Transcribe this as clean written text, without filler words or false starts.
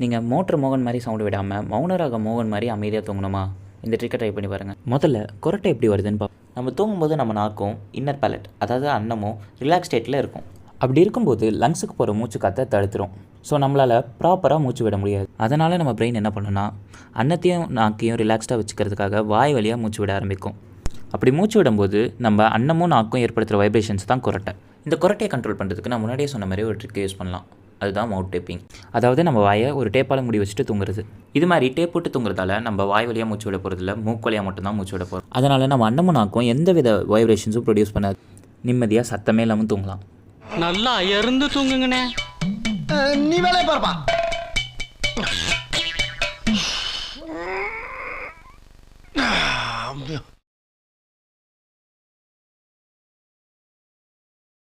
நீங்கள் மோட்டர் மோகன் மாதிரி சவுண்டு விடாமல் மௌனராக மோகன் மாதிரி அமைதியாக தூங்கணுமா? இந்த ட்ரிக்கை ட்ரை பண்ணி பாருங்கள். முதல்ல கொரட்டை எப்படி வருதுன்னு பார்ப்போம். நம்ம தூங்கும்போது நம்ம நாக்கும் இன்னர் பேலட், அதாவது அன்னமும் ரிலாக்ஸ் ஸ்டேட்டில் இருக்கும். அப்படி இருக்கும்போது லங்ஸுக்கு போகிற மூச்சு காற்றை தடுத்துரும். ஸோ நம்மளால் ப்ராப்பராக மூச்சு விட முடியாது. அதனால் நம்ம பிரெயின் என்ன பண்ணுன்னா, அன்னத்தையும் நாக்கையும் ரிலாக்ஸ்டாக வச்சுக்கிறதுக்காக வாய் வழியாக மூச்சு விட ஆரம்பிக்கும். அப்படி மூச்சு விடும்போது நம்ம அன்னமும் நாக்கும் ஏற்படுத்துகிற வைப்ரேஷன்ஸ் தான் கொரட்டை. இந்த கொரட்டையை கண்ட்ரோல் பண்ணுறதுக்கு நான் முன்னாடியே சொன்ன மாதிரி ஒரு ட்ரிக்கை யூஸ் பண்ணலாம். அதுதான் மவுத் டேப்பிங். அதாவது நம்ம வாயை ஒரு டேப்பால் முடி வச்சுட்டு தூங்குறது. இது மாதிரி டேப் போட்டு தூங்குறதால நம்ம வாய் வழியாக மூச்சு விட போகிறதில்ல, மூக்கு வழியாக மட்டும்தான் மூச்சு விட போகிறோம். அதனால் நம்ம அன்னமும் நாக்கும் எந்த வித வைப்ரேஷன்ஸும் ப்ரொடியூஸ் பண்ணாது. நிம்மதியாக சத்தமே இல்லாமல் தூங்கலாம். நல்லா இருந்து தூங்குங்கண்ணே. நீ வேலையை பார்ப்பா.